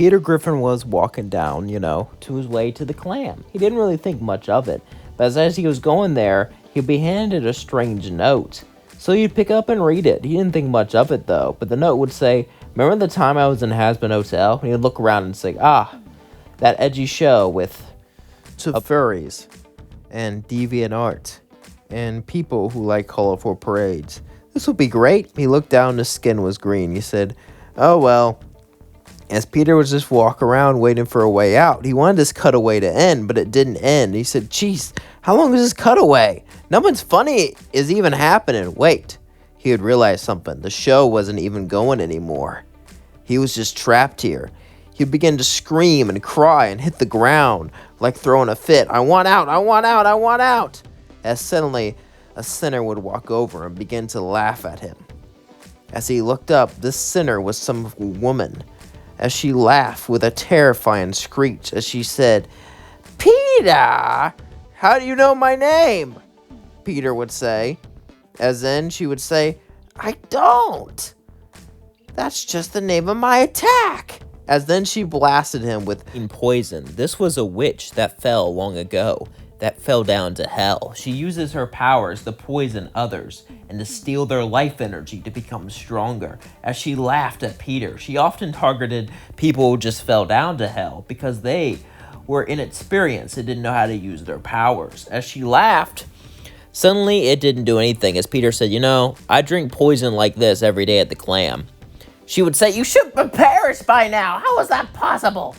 Peter Griffin was walking down, to his way to the clam. He didn't really think much of it, but as he was going there, he'd be handed a strange note. So he'd pick up and read it. He didn't think much of it though, but the note would say, "Remember the time I was in Hazbin Hotel?" And he'd look around and say, that edgy show with furries and deviant art and people who like colorful parades. This would be great. He looked down, his skin was green. He said, "Oh well." As Peter was just walking around waiting for a way out, he wanted this cutaway to end, but it didn't end. He said, "Jeez, how long is this cutaway? Nothing's funny is even happening." Wait, he had realized something. The show wasn't even going anymore. He was just trapped here. He began to scream and cry and hit the ground like throwing a fit. "I want out, I want out, I want out." As suddenly, a sinner would walk over and begin to laugh at him. As he looked up, this sinner was some woman. As she laughed with a terrifying screech, as she said, "Peter, how do you know my name?" Peter would say. As then she would say, "I don't. That's just the name of my attack." As then she blasted him with poison. This was a witch that fell long ago, that fell down to hell. She uses her powers to poison others and to steal their life energy to become stronger. As she laughed at Peter, she often targeted people who just fell down to hell because they were inexperienced and didn't know how to use their powers. As she laughed, suddenly it didn't do anything. As Peter said, "I drink poison like this every day at the clam." She would say, "You should be perished by now. How is that possible?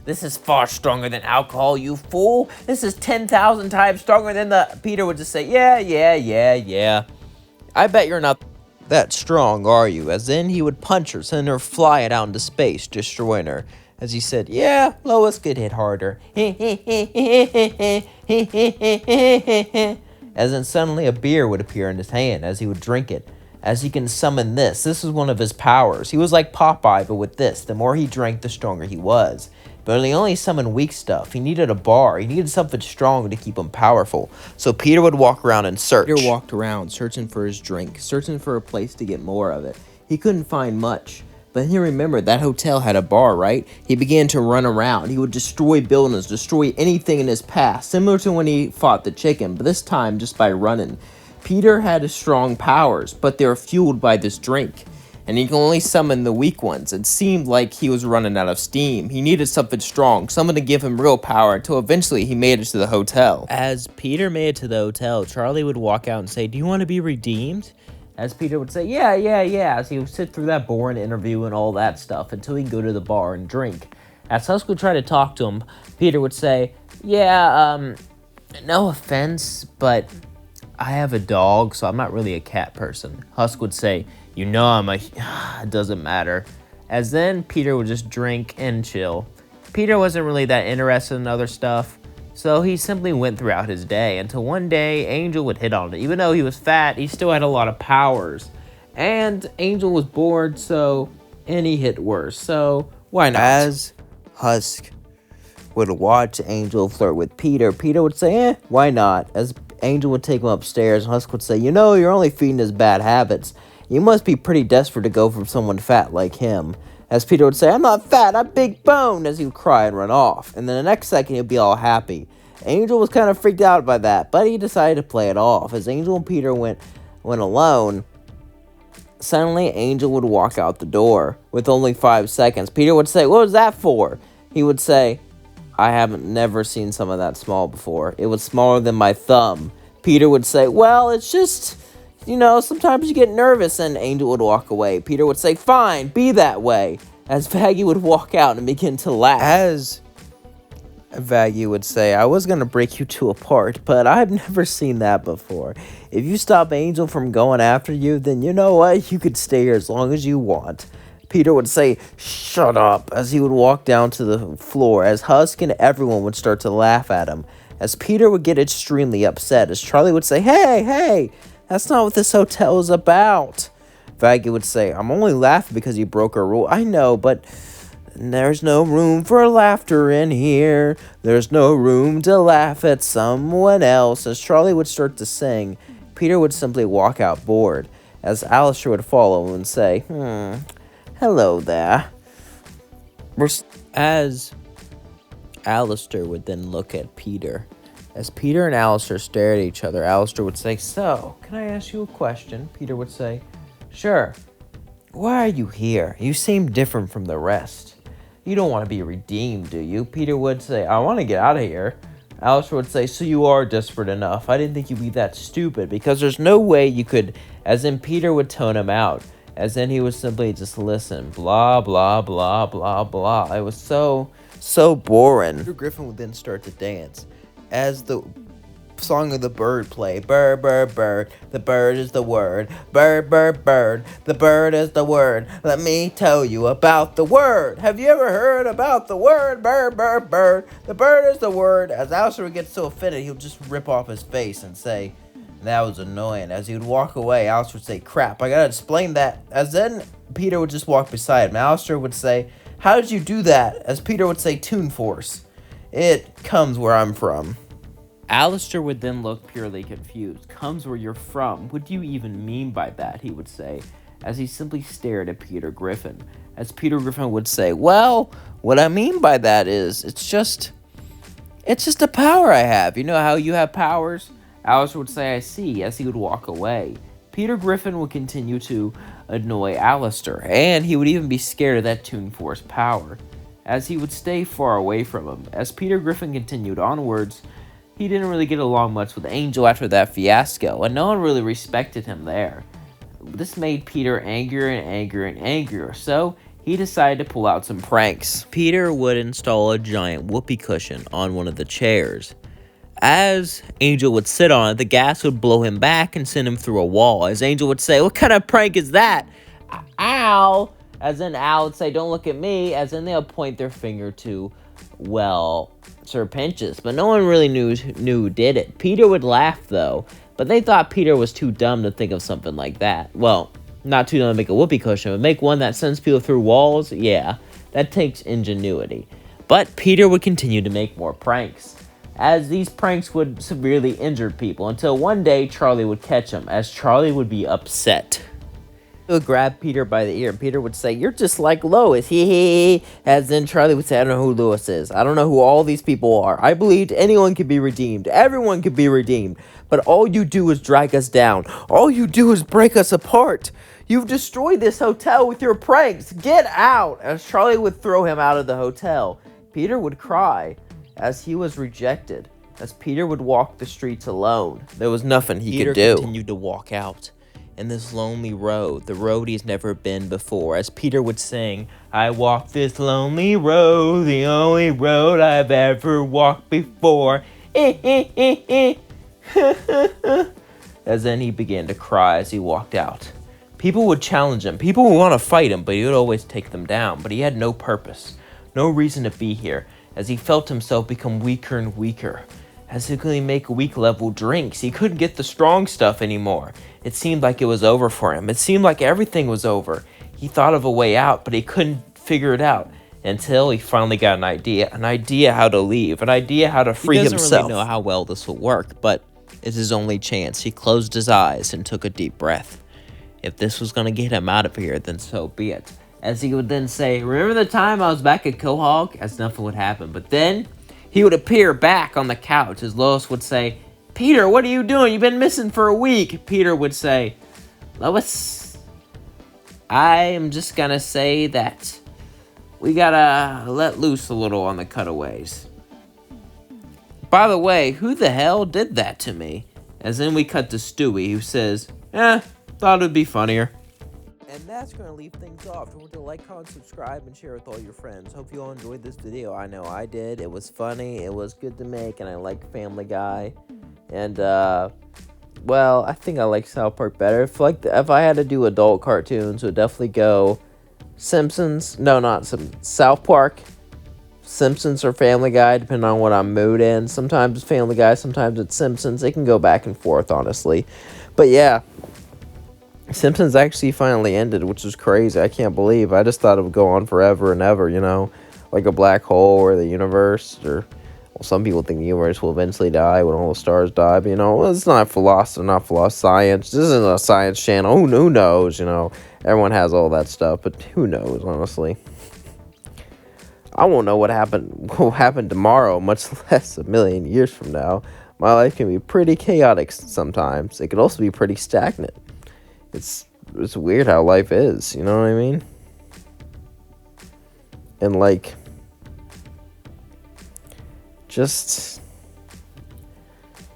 This is far stronger than alcohol, you fool. This is 10,000 times stronger than the..." Peter would just say, Yeah. "I bet you're not that strong, are you?" As then he would punch her, send her flying out into space, destroying her. As he said, "Yeah, Lois could hit harder." As then suddenly a beer would appear in his hand as he would drink it. As he can summon this. This was one of his powers. He was like Popeye, but with this. The more he drank, the stronger he was. But he only summoned weak stuff. He needed a bar. He needed something strong to keep him powerful. So Peter would walk around and search. Peter walked around, searching for his drink, searching for a place to get more of it. He couldn't find much. But he remembered that hotel had a bar, right? He began to run around. He would destroy buildings, destroy anything in his path, similar to when he fought the chicken, but this time just by running. Peter had his strong powers, but they were fueled by this drink, and he could only summon the weak ones. It seemed like he was running out of steam. He needed something strong, something to give him real power, until eventually he made it to the hotel. As Peter made it to the hotel, Charlie would walk out and say, "Do you want to be redeemed?" As Peter would say, yeah, as he would sit through that boring interview and all that stuff until he'd go to the bar and drink. As Husk would try to talk to him, Peter would say, "No offense, but I have a dog, so I'm not really a cat person." Husk would say, I'm a... It doesn't matter. As then, Peter would just drink and chill. Peter wasn't really that interested in other stuff, so he simply went throughout his day until one day, Angel would hit on it. Even though he was fat, he still had a lot of powers. And Angel was bored, and he hit worse, so why not? As Husk would watch Angel flirt with Peter, Peter would say, why not? As Angel would take him upstairs, and Husk would say, you're only feeding his bad habits. You must be pretty desperate to go from someone fat like him. As Peter would say, "I'm not fat, I'm big boned," as he would cry and run off. And then the next second, he'd be all happy. Angel was kind of freaked out by that, but he decided to play it off. As Angel and Peter went alone, suddenly Angel would walk out the door with only 5 seconds. Peter would say, "What was that for?" He would say, "I haven't never seen someone that small before. It was smaller than my thumb." Peter would say, "Well, it's just... sometimes you get nervous," and Angel would walk away. Peter would say, "Fine, be that way." As Vaggie would walk out and begin to laugh. As Vaggie would say, "I was going to break you two apart, but I've never seen that before. If you stop Angel from going after you, then you know what? You could stay here as long as you want." Peter would say, "Shut up," as he would walk down to the floor, as Husk and everyone would start to laugh at him. As Peter would get extremely upset, as Charlie would say, Hey, that's not what this hotel is about." Vaggie would say, "I'm only laughing because you broke a rule." "I know, but there's no room for laughter in here. There's no room to laugh at someone else." As Charlie would start to sing, Peter would simply walk out bored. As Alastor would follow and say, "Hello there. As Alastor would then look at Peter. As Peter and Alastor stared at each other, Alastor would say, "So, can I ask you a question?" Peter would say, "Sure. Why are you here? You seem different from the rest. You don't want to be redeemed, do you?" Peter would say, "I want to get out of here." Alastor would say, "So you are desperate enough. I didn't think you'd be that stupid, because there's no way you could," as in Peter would tone him out, as in he would simply just listen, blah, blah, blah, blah, blah. It was so boring. Griffin would then start to dance. As the song of the bird play, bird, bird, bird, the bird is the word, bird, bird, bird, the bird is the word, let me tell you about the word. Have you ever heard about the word, bird, bird, bird, the bird is the word? As Alastor would get so offended, he would just rip off his face and say, "That was annoying." As he would walk away, Alastor would say, "Crap, I gotta explain that." As then Peter would just walk beside him. Alastor would say, "How did you do that?" As Peter would say, "Toon Force. It comes where I'm from." Alastor would then look purely confused. "Comes where you're from? What do you even mean by that?" he would say, as he simply stared at Peter Griffin. As Peter Griffin would say, "Well, what I mean by that is, it's just a power I have. You know how you have powers?" Alastor would say, "I see," as he would walk away. Peter Griffin would continue to annoy Alastor, and he would even be scared of that Toon Force power, as he would stay far away from him. As Peter Griffin continued onwards, he didn't really get along much with Angel after that fiasco, and no one really respected him there. This made Peter angrier and angrier and angrier, so he decided to pull out some pranks. Peter would install a giant whoopee cushion on one of the chairs. As Angel would sit on it, the gas would blow him back and send him through a wall. As Angel would say, "What kind of prank is that? Ow!" As then Al would say, "Don't look at me." As then they'll point their finger to, well, Sir Pinchus, but no one really knew who did it. Peter would laugh, though, but they thought Peter was too dumb to think of something like that. Well, not too dumb to make a whoopee cushion, but make one that sends people through walls? Yeah, that takes ingenuity. But Peter would continue to make more pranks, as these pranks would severely injure people, until one day Charlie would catch him, as Charlie would be upset. He would grab Peter by the ear, and Peter would say, "You're just like Lois, hee hee hee." As then Charlie would say, "I don't know who Lois is. I don't know who all these people are. I believed anyone could be redeemed. Everyone could be redeemed. But all you do is drag us down. All you do is break us apart. You've destroyed this hotel with your pranks. Get out!" As Charlie would throw him out of the hotel, Peter would cry, as he was rejected. As Peter would walk the streets alone, there was nothing he could do. Peter continued to walk out in this lonely road, the road he's never been before, as Peter would sing, "I walk this lonely road, the only road I've ever walked before." As then he began to cry as he walked out. People would challenge him. People would want to fight him, but he would always take them down. But he had no purpose, no reason to be here, as he felt himself become weaker and weaker. As he couldn't make weak-level drinks, he couldn't get the strong stuff anymore. It seemed like it was over for him. It seemed like everything was over. He thought of a way out, but he couldn't figure it out until he finally got an idea how to leave, an idea how to free himself. He doesn't really know how well this will work, but it's his only chance. He closed his eyes and took a deep breath. If this was going to get him out of here, then so be it. As he would then say, "Remember the time I was back at Quahog?" As nothing would happen. But then he would appear back on the couch, as Lois would say, "Peter, what are you doing? You've been missing for a week." Peter would say, "Lois, I am just going to say that we got to let loose a little on the cutaways. By the way, who the hell did that to me?" As then we cut to Stewie, who says, "Thought it'd be funnier." And that's going to leave things off. Don't forget to like, comment, subscribe, and share with all your friends. Hope you all enjoyed this video. I know I did. It was funny. It was good to make, and I like Family Guy. And, well, I think I like South Park better. If I had to do adult cartoons, it would definitely go Simpsons. No, not South Park, Simpsons, or Family Guy, depending on what I'm mood in. Sometimes it's Family Guy, sometimes it's Simpsons. It can go back and forth, honestly. But, yeah. Simpsons actually finally ended, which was crazy. I can't believe. I just thought it would go on forever and ever, you know, like a black hole or the universe, or, well, some people think the universe will eventually die when all the stars die, but, you know, it's not philosophy, science. This isn't a science channel. Who knows, you know? Everyone has all that stuff, but who knows, honestly. I won't know what will happen tomorrow, much less a million years from now. My life can be pretty chaotic sometimes. It can also be pretty stagnant. It's weird how life is, you know what I mean? And like, just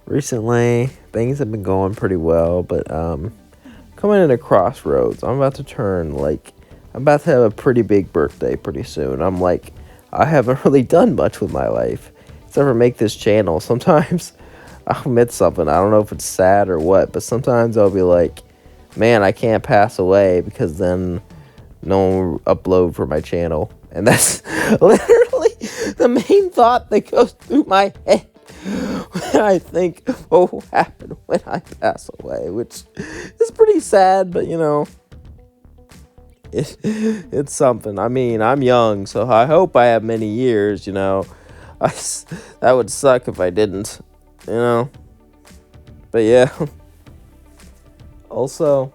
recently things have been going pretty well, but coming into crossroads. I'm about to have a pretty big birthday pretty soon. I haven't really done much with my life except for make this channel. Sometimes I'll admit something. I don't know if it's sad or what, but sometimes I'll be like, man, I can't pass away because then no one will upload for my channel. And that's literally the main thought that goes through my head when I think what will happen when I pass away, which is pretty sad, but it's something. I mean, I'm young, so I hope I have many years, that would suck if I didn't, But yeah. Also,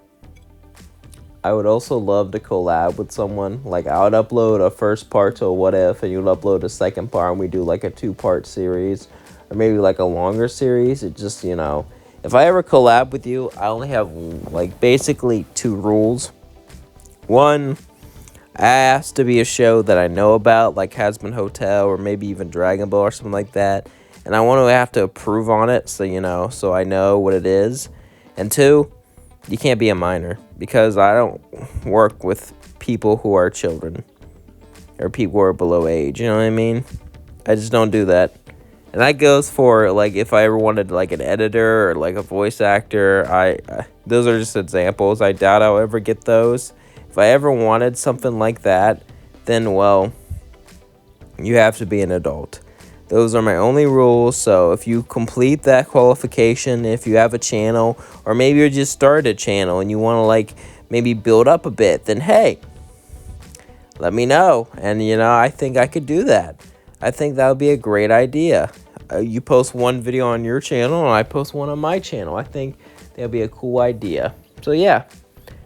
I would also love to collab with someone. Like, I would upload a first part to a what if, and you'd upload a second part, and we do like a 2-part series, or maybe like a longer series. It just, if I ever collab with you, I only have like basically 2 rules. One, I asked to be a show that I know about, like Hazbin Hotel, or maybe even Dragon Ball or something like that. And I want to have to approve on it, so so I know what it is. And 2, you can't be a minor, because I don't work with people who are children or people who are below age, you know what I mean? I just don't do that. And that goes for, like, if I ever wanted, like, an editor or, like, a voice actor. Those are just examples. I doubt I'll ever get those. If I ever wanted something like that, then, well, you have to be an adult. Those are my only rules. So if you complete that qualification, if you have a channel, or maybe you just started a channel and you want to, like, maybe build up a bit, then hey, let me know. And I think I could do that. I think that would be a great idea. You post one video on your channel and I post one on my channel. I think that would be a cool idea. So yeah,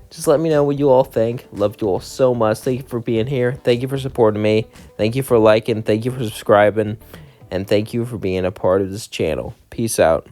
just let me know what you all think. Love you all so much. Thank you for being here. Thank you for supporting me. Thank you for liking. Thank you for subscribing. And thank you for being a part of this channel. Peace out.